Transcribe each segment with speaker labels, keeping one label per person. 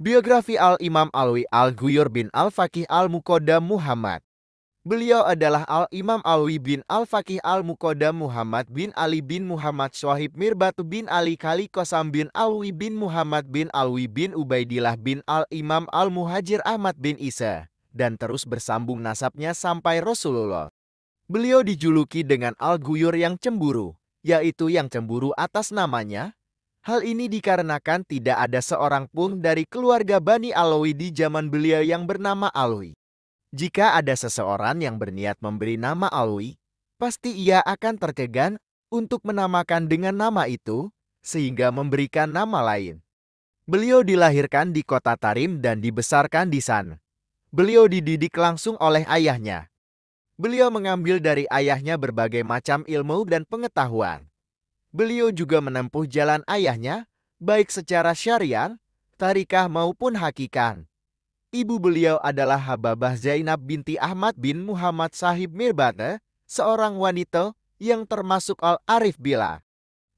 Speaker 1: Biografi Al-Imam Alwi Al-Ghuyur bin Al-Faqih Al-Muqaddam Muhammad. Beliau adalah Al-Imam Alwi bin Al-Faqih Al-Muqaddam Muhammad bin Ali bin Muhammad Syahib Mirbatu bin Ali Kali Qasam bin Alwi bin Muhammad bin Alwi bin Ubaidillah bin Al-Imam Al-Muhajir Ahmad bin Isa, dan terus bersambung nasabnya sampai Rasulullah. Beliau dijuluki dengan Al-Ghuyur yang cemburu, yaitu yang cemburu atas namanya. Hal ini dikarenakan tidak ada seorang pun dari keluarga Bani Alawi di zaman beliau yang bernama Alwi. Jika ada seseorang yang berniat memberi nama Alwi, pasti ia akan terkegan untuk menamakan dengan nama itu, sehingga memberikan nama lain. Beliau dilahirkan di kota Tarim dan dibesarkan di sana. Beliau dididik langsung oleh ayahnya. Beliau mengambil dari ayahnya berbagai macam ilmu dan pengetahuan. Beliau juga menempuh jalan ayahnya, baik secara syariat, tarikah maupun hakikat. Ibu beliau adalah Hababah Zainab binti Ahmad bin Muhammad Sahib Mirbata, seorang wanita yang termasuk Al-Arif Billah.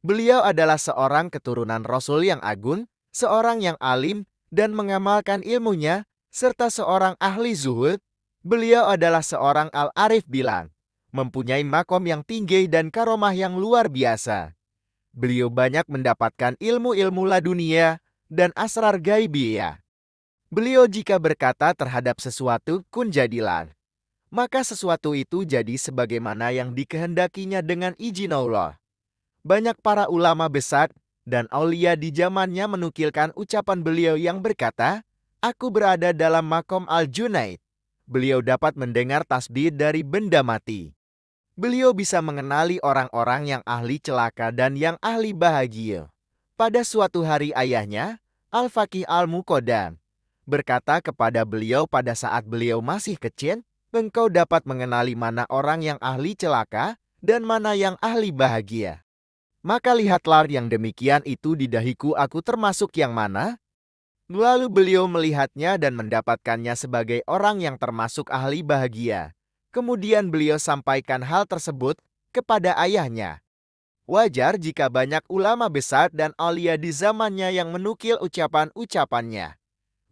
Speaker 1: Beliau adalah seorang keturunan Rasul yang agung, seorang yang alim dan mengamalkan ilmunya, serta seorang ahli zuhud. Beliau adalah seorang Al-Arif Billah, mempunyai makom yang tinggi dan karomah yang luar biasa. Beliau banyak mendapatkan ilmu-ilmu ladunia dan asrar gaibiyah. Beliau jika berkata terhadap sesuatu kun jadilah, maka sesuatu itu jadi sebagaimana yang dikehendakinya dengan izin Allah. Banyak para ulama besar dan aulia di zamannya menukilkan ucapan beliau yang berkata, "Aku berada dalam makom Al-Junaid." Beliau dapat mendengar tasbih dari benda mati. Beliau bisa mengenali orang-orang yang ahli celaka dan yang ahli bahagia. Pada suatu hari ayahnya, Al-Faqih Al-Muqaddam, berkata kepada beliau pada saat beliau masih kecil, "Engkau dapat mengenali mana orang yang ahli celaka dan mana yang ahli bahagia. Maka lihatlah yang demikian itu di dahiku aku termasuk yang mana?" Lalu beliau melihatnya dan mendapatkannya sebagai orang yang termasuk ahli bahagia. Kemudian beliau sampaikan hal tersebut kepada ayahnya. Wajar jika banyak ulama besar dan aulia di zamannya yang menukil ucapan-ucapannya.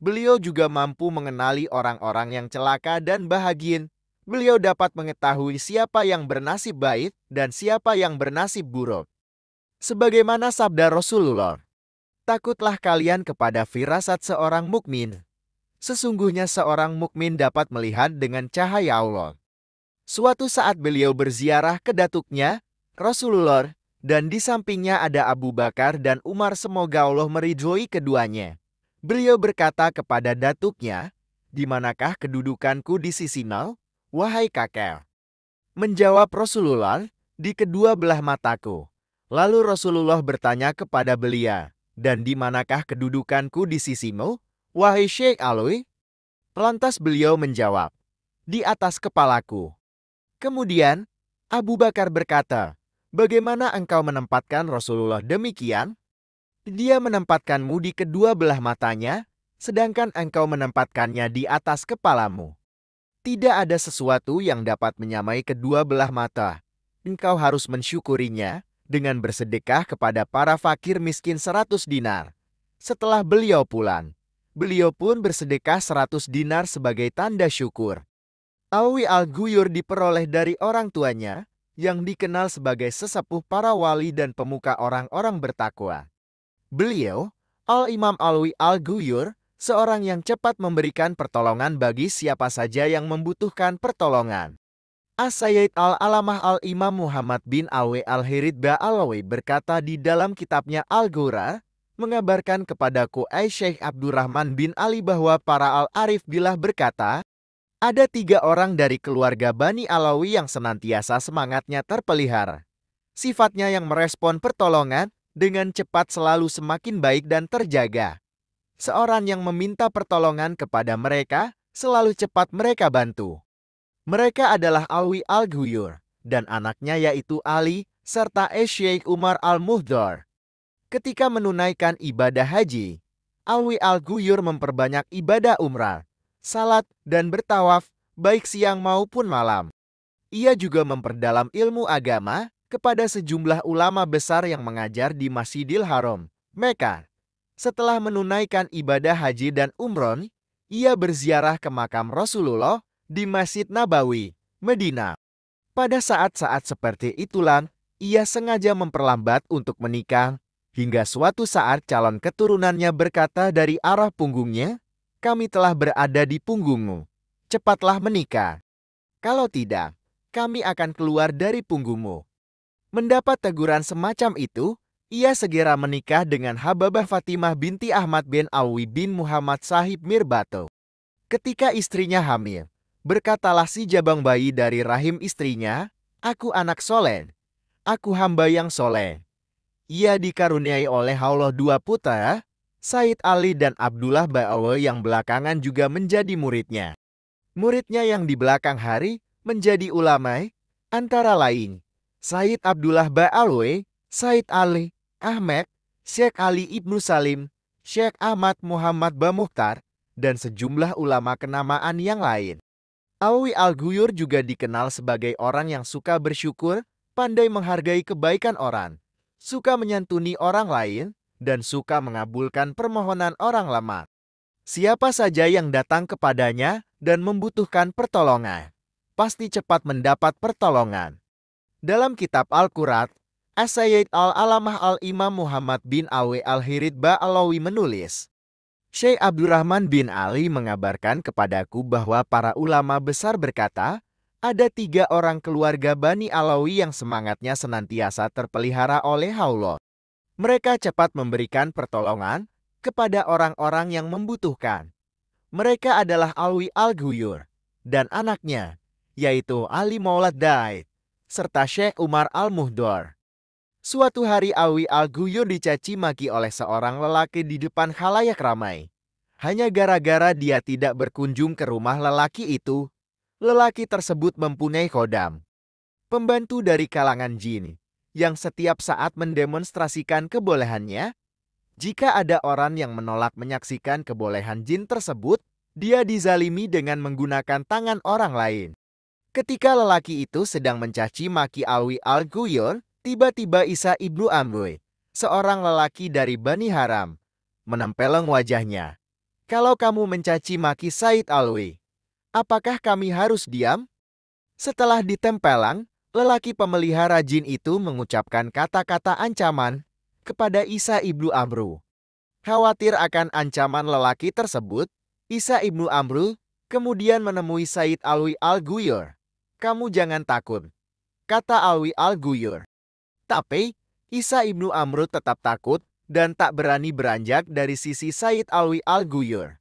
Speaker 1: Beliau juga mampu mengenali orang-orang yang celaka dan bahagia. Beliau dapat mengetahui siapa yang bernasib baik dan siapa yang bernasib buruk. Sebagaimana sabda Rasulullah, "Takutlah kalian kepada firasat seorang mukmin. Sesungguhnya seorang mukmin dapat melihat dengan cahaya Allah." Suatu saat beliau berziarah ke datuknya, Rasulullah, dan di sampingnya ada Abu Bakar dan Umar, semoga Allah meridhoi keduanya. Beliau berkata kepada datuknya, "Di manakah kedudukanku di sisimu, wahai kakek?" Menjawab Rasulullah, "Di kedua belah mataku." Lalu Rasulullah bertanya kepada beliau, "Dan di manakah kedudukanku di sisimu, wahai Syekh Alwi?" Lantas beliau menjawab, "Di atas kepalaku." Kemudian Abu Bakar berkata, "Bagaimana engkau menempatkan Rasulullah demikian? Dia menempatkanmu di kedua belah matanya, sedangkan engkau menempatkannya di atas kepalamu. Tidak ada sesuatu yang dapat menyamai kedua belah mata. Engkau harus mensyukurinya dengan bersedekah kepada para fakir miskin 100 dinar. Setelah beliau pulang, beliau pun bersedekah 100 dinar sebagai tanda syukur." Alwi Al-Ghuyur diperoleh dari orang tuanya, yang dikenal sebagai sesepuh para wali dan pemuka orang-orang bertakwa. Beliau, Al-Imam Alwi Al-Ghuyur, seorang yang cepat memberikan pertolongan bagi siapa saja yang membutuhkan pertolongan. As-Sayyid Al-Alamah Al-Imam Muhammad bin Alwi Al-Hiridba Alawi berkata di dalam kitabnya Al-Ghura, mengabarkan kepadaku Syekh Abdurrahman bin Ali bahwa para Al-Arif Billah berkata, ada 3 orang dari keluarga Bani Alawi yang senantiasa semangatnya terpelihara. Sifatnya yang merespon pertolongan dengan cepat selalu semakin baik dan terjaga. Seorang yang meminta pertolongan kepada mereka, selalu cepat mereka bantu. Mereka adalah Alwi Al-Ghuyur dan anaknya yaitu Ali serta Syekh Umar Al-Muhdar. Ketika menunaikan ibadah haji, Alwi Al-Ghuyur memperbanyak ibadah umrah, salat, dan bertawaf, baik siang maupun malam. Ia juga memperdalam ilmu agama kepada sejumlah ulama besar yang mengajar di Masjidil Haram, Mekah. Setelah menunaikan ibadah haji dan umroh, ia berziarah ke makam Rasulullah di Masjid Nabawi, Madinah. Pada saat-saat seperti itulah, ia sengaja memperlambat untuk menikah, hingga suatu saat calon keturunannya berkata dari arah punggungnya, "Kami telah berada di punggungmu. Cepatlah menikah. Kalau tidak, kami akan keluar dari punggungmu." Mendapat teguran semacam itu, ia segera menikah dengan Hababah Fatimah binti Ahmad bin Alwi bin Muhammad Sahib Mirbato. Ketika istrinya hamil, berkatalah si jabang bayi dari rahim istrinya, "Aku anak soleh, aku hamba yang soleh." Ia dikaruniai oleh Allah dua putra, Said Ali dan Abdullah Ba'awe yang belakangan juga menjadi muridnya. Muridnya yang di belakang hari menjadi ulama, antara lain Said Abdullah Ba'alwe, Said Ali, Ahmed, Syekh Ali Ibnu Salim, Syekh Ahmad Muhammad Bamukhtar, dan sejumlah ulama kenamaan yang lain. Alwi Al-Ghuyur juga dikenal sebagai orang yang suka bersyukur, pandai menghargai kebaikan orang, suka menyantuni orang lain, dan suka mengabulkan permohonan orang lemah. Siapa saja yang datang kepadanya dan membutuhkan pertolongan, pasti cepat mendapat pertolongan. Dalam kitab Al-Qurat, As-Sayyid Al-Alamah Al-Imam Muhammad bin Alwi Al-Hirid Ba'alawi menulis, Syekh Abdurrahman bin Ali mengabarkan kepadaku bahwa para ulama besar berkata, ada 3 orang keluarga Bani Alawi yang semangatnya senantiasa terpelihara oleh Allah. Mereka cepat memberikan pertolongan kepada orang-orang yang membutuhkan. Mereka adalah Alwi Al-Ghuyur dan anaknya, yaitu Ali Maulad Daid, serta Syekh Umar Al-Muhdor. Suatu hari Alwi Al-Ghuyur dicaci maki oleh seorang lelaki di depan khalayak ramai. Hanya gara-gara dia tidak berkunjung ke rumah lelaki itu, lelaki tersebut mempunyai khodam, pembantu dari kalangan jin, yang setiap saat mendemonstrasikan kebolehannya. Jika ada orang yang menolak menyaksikan kebolehan jin tersebut, dia dizalimi dengan menggunakan tangan orang lain. Ketika lelaki itu sedang mencaci maki Alwi Al-Ghuyur, tiba-tiba Isa ibnu Amr, seorang lelaki dari Bani Haram, menempeleng wajahnya. Kalau kamu mencaci maki Said Alwi, apakah kami harus diam? Setelah ditempelang, lelaki pemelihara jin itu mengucapkan kata-kata ancaman kepada Isa ibnu Amr. Khawatir akan ancaman lelaki tersebut, Isa ibnu Amr kemudian menemui Said Alwi Al-Ghuyur. Kamu jangan takut, kata Alwi Al-Ghuyur. Tapi Isa ibnu Amr tetap takut dan tak berani beranjak dari sisi Said Alwi Al-Ghuyur.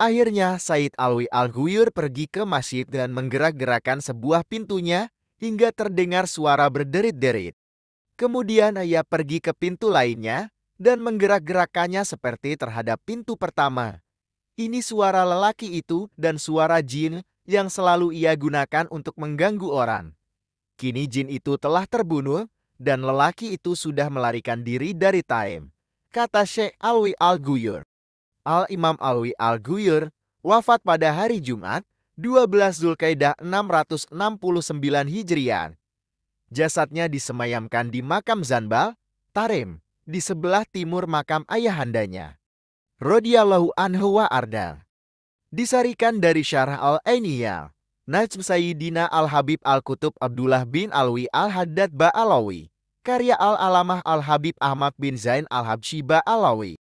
Speaker 1: Akhirnya Said Alwi Al-Ghuyur pergi ke masjid dan menggerak-gerakkan sebuah pintunya hingga terdengar suara berderit-derit. Kemudian ia pergi ke pintu lainnya dan menggerak-gerakkannya seperti terhadap pintu pertama. Ini suara lelaki itu dan suara jin yang selalu ia gunakan untuk mengganggu orang. Kini jin itu telah terbunuh dan lelaki itu sudah melarikan diri dari Taim, kata Syekh Alwi Al-Ghuyur. Al-Imam Alwi Al-Ghuyur wafat pada hari Jumat, 12 Zulkaidah 669 Hijriah. Jasadnya disemayamkan di makam Zanbal, Tarim, di sebelah timur makam ayahandanya. Radhiyallahu anhu wa arda. Disarikan dari Syarah Al-Ainiyah, Najm Sayyidina Al-Habib Al-Kutub Abdullah bin Alwi Al-Haddad Ba'alawi, karya Al-Alamah Al-Habib Ahmad bin Zain Al-Habsyi Ba'alawi,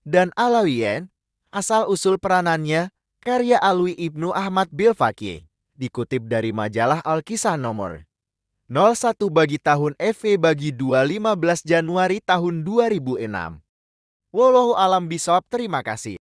Speaker 1: dan Alawiyen, asal-usul peranannya, karya Alwi Ibnu Ahmad Bilfaqih, dikutip dari majalah Al-Kisah nomor 01 bagi tahun FE bagi 15 Januari tahun 2006. Wallahu alam bishawab. Terima kasih.